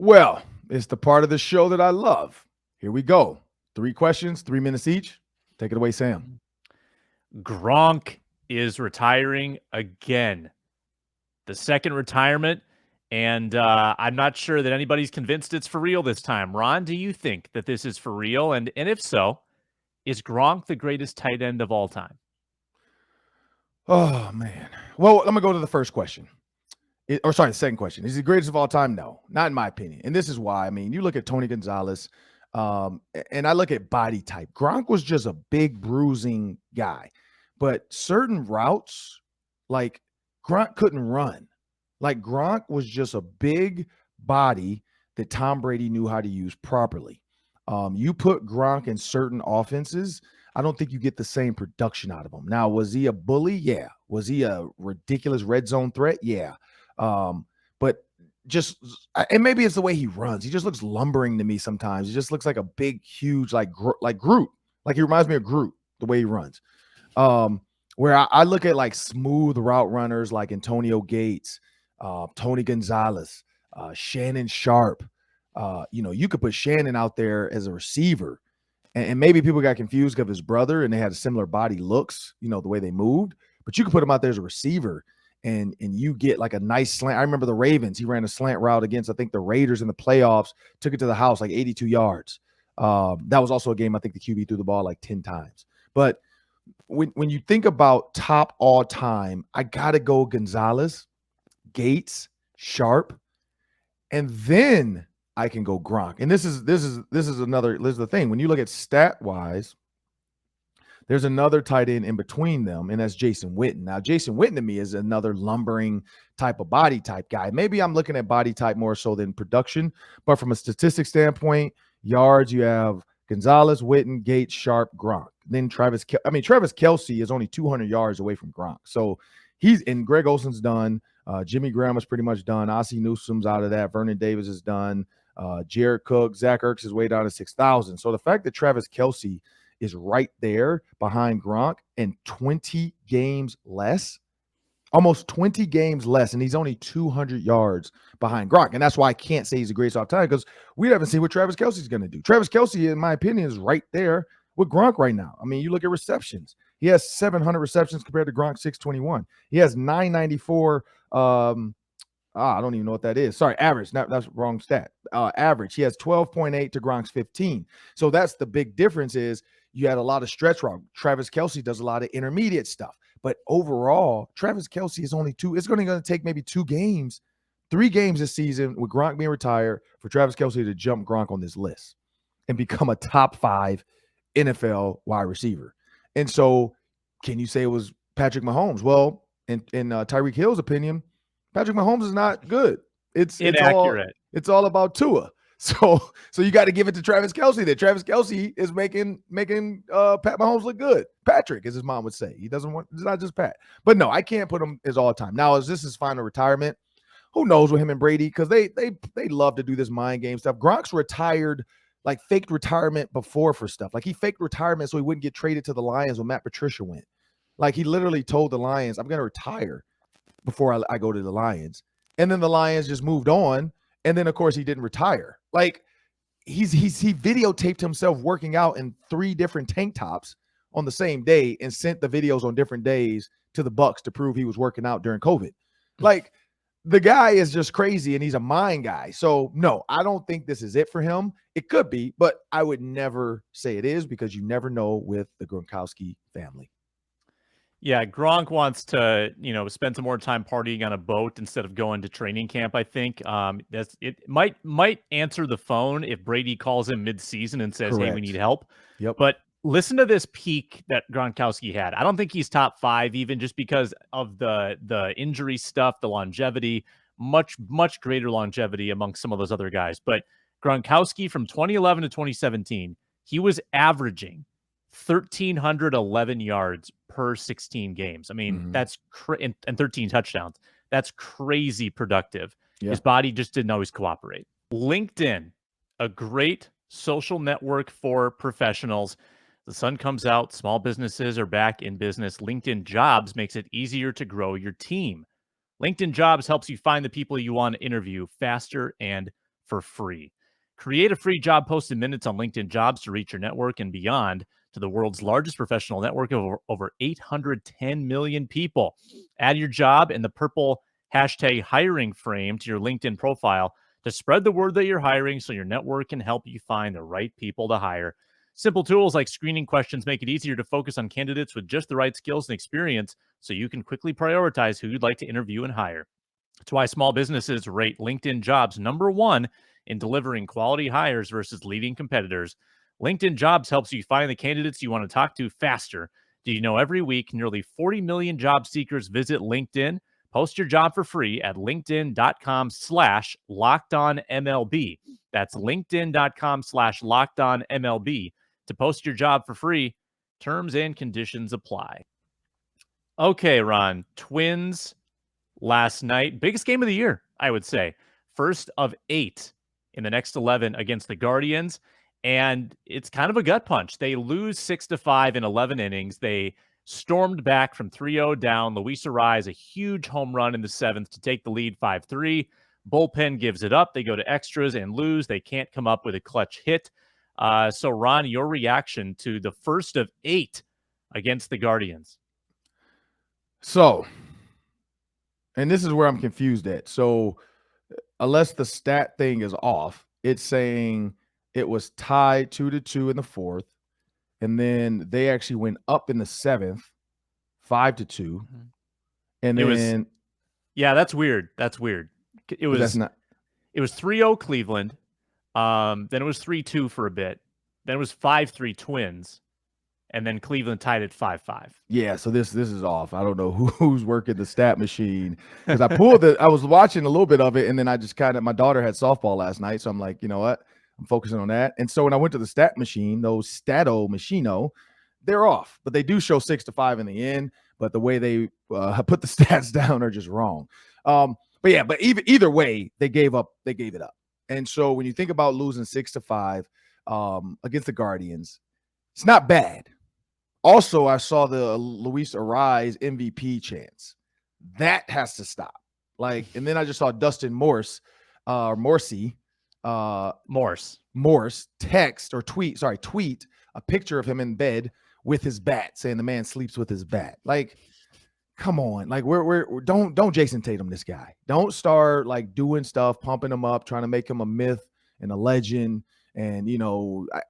Well, it's the part of the show that I love. Here we go. 3 questions, 3 minutes each. Take it away, Sam. Gronk is retiring again. The second retirement, and I'm not sure that anybody's convinced it's for real this time. Ron, do you think that this is for real? And if so, is Gronk the greatest tight end of all time? Oh, man. Well, I'm going to go to the first question. The second question. Is he the greatest of all time? No, not in my opinion. And this is why. I mean, you look at Tony Gonzalez, and I look at body type. Gronk was just a big bruising guy. But certain routes, like Gronk couldn't run. Like Gronk was just a big body that Tom Brady knew how to use properly. You put Gronk in certain offenses, I don't think you get the same production out of him. Now, was he a bully? Yeah. Was he a ridiculous red zone threat? Yeah. But just and maybe it's the way he runs. He just looks lumbering to me sometimes. He just looks like a big, huge, like Groot. Like he reminds me of Groot the way he runs. Where I look at like smooth route runners like Antonio Gates, Tony Gonzalez, Shannon Sharp. You could put Shannon out there as a receiver, and maybe people got confused of his brother, and they had similar body looks, the way they moved. But you could put him out there as a receiver, and you get like a nice slant. I remember the Ravens. He ran a slant route against, I think, the Raiders in the playoffs, took it to the house like 82 yards. That was also a game I think the QB threw the ball like 10 times. But when you think about top all time, I got to go Gonzalez, Gates, Sharp, and then I can go Gronk. And this is the thing. When you look at stat wise, there's another tight end in between them, and that's Jason Witten. Now, Jason Witten to me is another lumbering type of body type guy. Maybe I'm looking at body type more so than production, but from a statistic standpoint, yards, you have Gonzalez, Witten, Gates, Sharp, Gronk. Then Travis Kelce is only 200 yards away from Gronk. So Greg Olson's done. Jimmy Graham is pretty much done. Ossie Newsom's out of that. Vernon Davis is done. Jared Cook, Zach Ertz is way down to 6,000. So the fact that Travis Kelce is right there behind Gronk and 20 games less, almost 20 games less, and he's only 200 yards behind Gronk. And that's why I can't say he's the greatest all time, because we haven't seen what Travis Kelce's going to do. Travis Kelce, in my opinion, is right there with Gronk right now. I mean, you look at receptions. He has 700 receptions compared to Gronk 621. He has 994 I don't even know what that is. Sorry, average. That's wrong stat. Average. He has 12.8 to Gronk's 15. So that's the big difference is you had a lot of stretch route. Travis Kelce does a lot of intermediate stuff. But overall, Travis Kelce is only two. It's going to take maybe 2 games, 3 games this season with Gronk being retired for Travis Kelce to jump Gronk on this list and become a top 5 NFL wide receiver. And so can you say it was Patrick Mahomes? Well, in Tyreek Hill's opinion, Patrick Mahomes is not good. It's inaccurate. It's all about Tua. So you got to give it to Travis Kelce. That Travis Kelce is making Pat Mahomes look good. Patrick, as his mom would say, it's not just Pat. But no, I can't put him as all time. Now, is this his final retirement? Who knows with him and Brady? Because they love to do this mind game stuff. Gronk's retired, like faked retirement before for stuff. Like he faked retirement so he wouldn't get traded to the Lions when Matt Patricia went. Like he literally told the Lions, "I'm going to retire before I go to the Lions." And then the Lions just moved on. And then, of course, he didn't retire. Like he videotaped himself working out in 3 different tank tops on the same day and sent the videos on different days to the Bucks to prove he was working out during COVID. Like the guy is just crazy, and he's a mind guy. So no, I don't think this is it for him. It could be, but I would never say it is, because you never know with the Gronkowski family. Yeah, Gronk wants to, spend some more time partying on a boat instead of going to training camp, I think. It might answer the phone if Brady calls him mid-season and says, Correct. "Hey, we need help." Yep. But listen to this peak that Gronkowski had. I don't think he's top 5 even, just because of the injury stuff, the longevity, much, much greater longevity amongst some of those other guys. But Gronkowski from 2011 to 2017, he was averaging 1,311 yards per 16 games. I mean, that's and 13 touchdowns. That's crazy productive. Yeah. His body just didn't always cooperate. LinkedIn, a great social network for professionals. The sun comes out, small businesses are back in business. LinkedIn Jobs makes it easier to grow your team. LinkedIn Jobs helps you find the people you want to interview faster and for free. Create a free job post in minutes on LinkedIn Jobs to reach your network and beyond to the world's largest professional network of over 810 million people. Add your job in the purple hashtag hiring frame to your LinkedIn profile to spread the word that you're hiring so your network can help you find the right people to hire. Simple tools like screening questions make it easier to focus on candidates with just the right skills and experience so you can quickly prioritize who you'd like to interview and hire. That's why small businesses rate LinkedIn Jobs #1 in delivering quality hires versus leading competitors. LinkedIn Jobs helps you find the candidates you want to talk to faster. Do you know every week nearly 40 million job seekers visit LinkedIn? Post your job for free at linkedin.com/lockedonmlb. That's linkedin.com/lockedonmlb to post your job for free. Terms and conditions apply. Okay, Ron, Twins last night. Biggest game of the year, I would say. First of 8 in the next 11 against the Guardians. And it's kind of a gut punch. They lose 6-5 in 11 innings. They stormed back from 3-0 down. Luis Arraez, a huge home run in the 7th to take the lead 5-3. Bullpen gives it up. They go to extras and lose. They can't come up with a clutch hit. So, Ron, your reaction to the first of 8 against the Guardians? So, and this is where I'm confused at. So, unless the stat thing is off, it's saying it was tied 2-2 in the 4th, and then they actually went up in the 7th, 5-2, and then yeah, that's weird. That's weird. It was 3-0 Cleveland. Then it was 3-2 for a bit. Then it was 5-3 Twins. And then Cleveland tied at 5-5. Yeah, so this is off. I don't know who's working the stat machine because I was watching a little bit of it, and then I just my daughter had softball last night, so I'm like, you know what? I'm focusing on that. And so when I went to the stat machine, those Stato Machino, they're off, but they do show 6-5 in the end. But the way they put the stats down are just wrong. But either way, they gave it up. And so when you think about losing 6-5 against the Guardians, it's not bad. Also, I saw the Luis Arraez MVP chants. That has to stop. And then I just saw Dustin Morse tweet a picture of him in bed with his bat, saying the man sleeps with his bat. Come on. Don't Jason Tatum this guy. Don't start doing stuff, pumping him up, trying to make him a myth and a legend. And,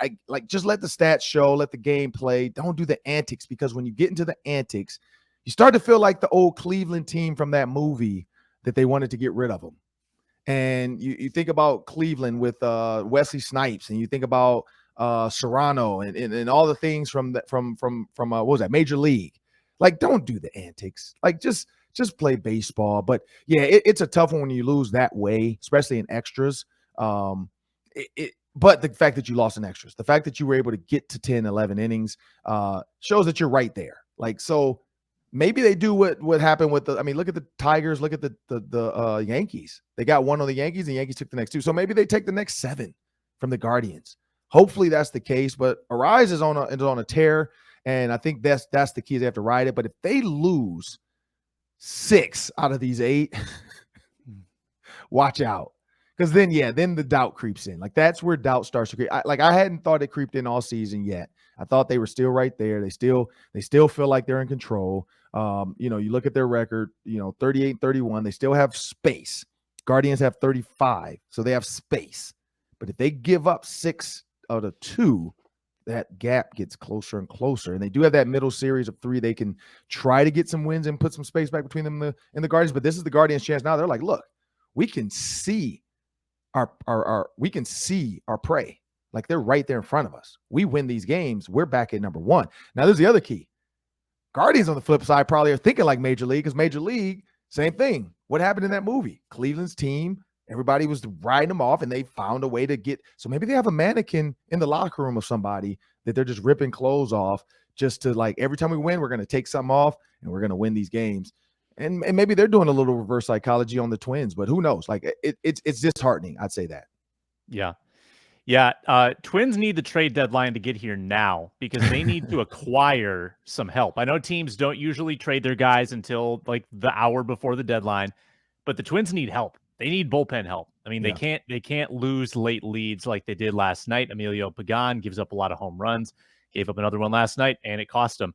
I just let the stats show, let the game play. Don't do the antics, because when you get into the antics, you start to feel like the old Cleveland team from that movie that they wanted to get rid of them. And you think about Cleveland with Wesley Snipes, and you think about Serrano and all the things from what was that, Major League. Don't do the antics. Just play baseball. But yeah, it's a tough one when you lose that way, especially in extras. But the fact that you lost in extras, the fact that you were able to get to 10, 11 innings shows that you're right there. So maybe they do what happened with look at the Tigers, look at the Yankees. They got one on the Yankees, and the Yankees took the next 2. So maybe they take the next 7 from the Guardians. Hopefully that's the case. But Arraez is on a tear, and I think that's the key. They have to ride it. But if they lose 6 out of these 8, watch out. Because then the doubt creeps in. That's where doubt starts to creep. I hadn't thought it creeped in all season yet. I thought they were still right there. They still feel like they're in control. You look at their record, 38-31. They still have space. Guardians have 35, so they have space. But if they give up 6 out of 2, that gap gets closer and closer. And they do have that middle series of 3. They can try to get some wins and put some space back between them and the Guardians. But this is the Guardians' chance now. They're like, look, we can see our prey. They're right there in front of us. We win these games, we're back at number 1. Now there's the other key. Guardians on the flip side probably are thinking like Major League, because Major League, same thing. What happened in that movie? Cleveland's team, everybody was riding them off, and they found a way to get. So maybe they have a mannequin in the locker room of somebody that they're just ripping clothes off, just to every time we win, we're going to take something off and we're going to win these games. And maybe they're doing a little reverse psychology on the Twins, but who knows? It's disheartening. I'd say that. Yeah. Twins need the trade deadline to get here now, because they need to acquire some help. I know teams don't usually trade their guys until the hour before the deadline, but the Twins need help. they need bullpen help. I mean, Yeah. they can't lose late leads like they did last night. Emilio Pagan gives up a lot of home runs, gave up another one last night, and it cost him.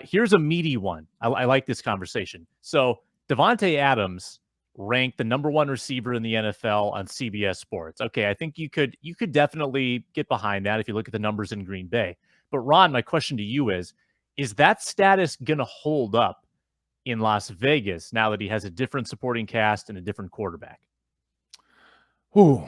Here's a meaty one. I like this conversation. So Devontae Adams ranked the number 1 receiver in the NFL on CBS Sports. Okay, I think you could definitely get behind that if you look at the numbers in Green Bay. But Ron, my question to you is that status going to hold up in Las Vegas now that he has a different supporting cast and a different quarterback? Ooh.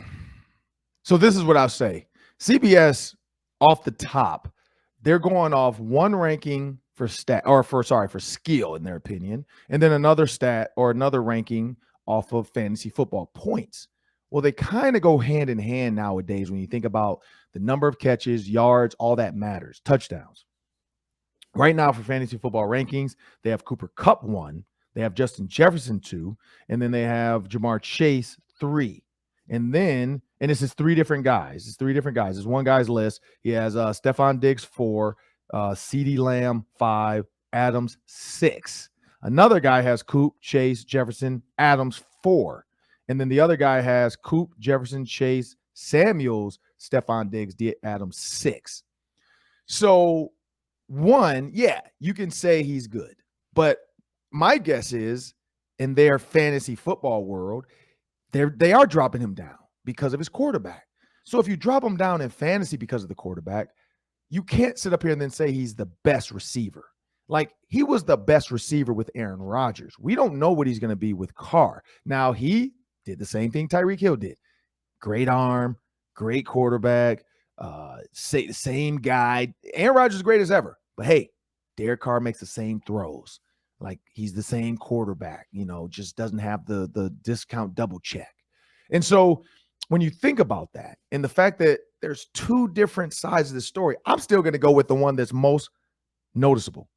So this is what I'll say. CBS off the top, they're going off one ranking for skill in their opinion, and then another stat or another ranking off of fantasy football points. Well, they kind of go hand in hand nowadays when you think about the number of catches, yards, all that matters, touchdowns. Right now for fantasy football rankings, they have Cooper Kupp 1, they have Justin Jefferson 2, and then they have Jamar Chase 3. And this is 3 different guys. It's 3 different guys. It's one guy's list. He has Stephon Diggs 4, CeeDee Lamb 5, Adams 6. Another guy has Coop, Chase, Jefferson, Adams 4. And then the other guy has Coop, Jefferson, Chase, Samuels, Stephon Diggs, Adams 6. So one, yeah, you can say he's good. But my guess is in their fantasy football world, they are dropping him down because of his quarterback. So if you drop him down in fantasy because of the quarterback, you can't sit up here and then say he's the best receiver. Like, he was the best receiver with Aaron Rodgers. We don't know what he's going to be with Carr. Now, he did the same thing Tyreek Hill did. Great arm, great quarterback, same guy. Aaron Rodgers is great as ever. But hey, Derek Carr makes the same throws. Like, he's the same quarterback, just doesn't have the discount double check. And so when you think about that and the fact that there's 2 different sides of the story, I'm still going to go with the one that's most noticeable.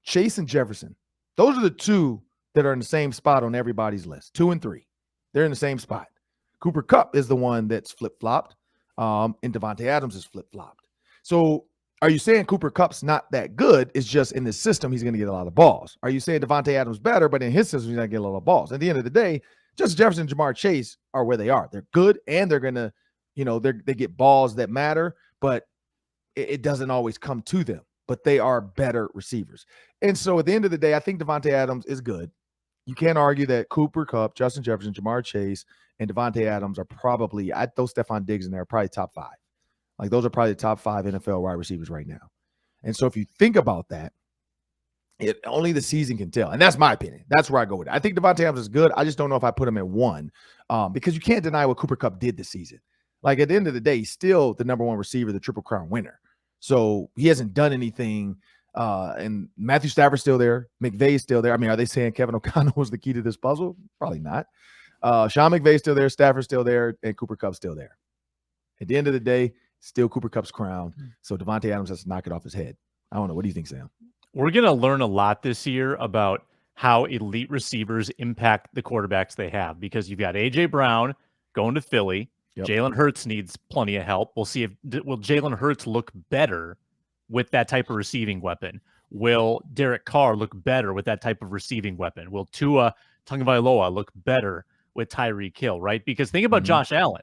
Chase and Jefferson. Those are the 2 that are in the same spot on everybody's list. 2 and 3. They're in the same spot. Cooper Kupp is the one that's flip-flopped, and Devontae Adams is flip-flopped. So are you saying Cooper Kupp's not that good? It's just in the system, he's going to get a lot of balls. Are you saying Devontae Adams better, but in his system, he's not getting a lot of balls? At the end of the day, Justin Jefferson and Jamar Chase are where they are. They're good, and they're going to, they get balls that matter, but it doesn't always come to them. But they are better receivers. And so at the end of the day, I think Devontae Adams is good. You can't argue that Cooper Kupp, Justin Jefferson, Jamar Chase, and Devontae Adams are probably, I'd throw Stephon Diggs in there, probably top 5. Like, those are probably the top 5 NFL wide receivers right now. And so if you think about that, only the season can tell. And that's my opinion. That's where I go with it. I think Devontae Adams is good. I just don't know if I put him at 1 because you can't deny what Cooper Kupp did this season. Like, at the end of the day, he's still the number 1 receiver, the Triple Crown winner. So he hasn't done anything. And Matthew Stafford's still there. McVay's still there. I mean, are they saying Kevin O'Connell was the key to this puzzle? Probably not. Sean McVay's still there. Stafford's still there. And Cooper Kupp's still there. At the end of the day, still Cooper Kupp's crown. So Devontae Adams has to knock it off his head. I don't know. What do you think, Sam? We're going to learn a lot this year about how elite receivers impact the quarterbacks they have, because you've got A.J. Brown going to Philly. Yep. Jalen Hurts needs plenty of help. We'll see will Jalen Hurts look better with that type of receiving weapon? Will Derek Carr look better with that type of receiving weapon? Will Tua Tagovailoa look better with Tyreek Hill, right? Because think about Josh Allen.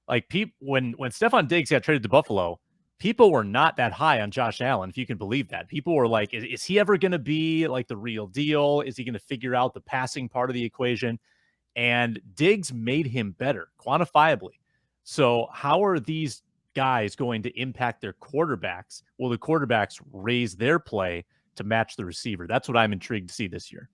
Like, when Stephon Diggs got traded to Buffalo, people were not that high on Josh Allen, if you can believe that. People were like, is he ever going to be like the real deal? Is he going to figure out the passing part of the equation? And Diggs made him better quantifiably. So how are these guys going to impact their quarterbacks? Will the quarterbacks raise their play to match the receiver? That's what I'm intrigued to see this year.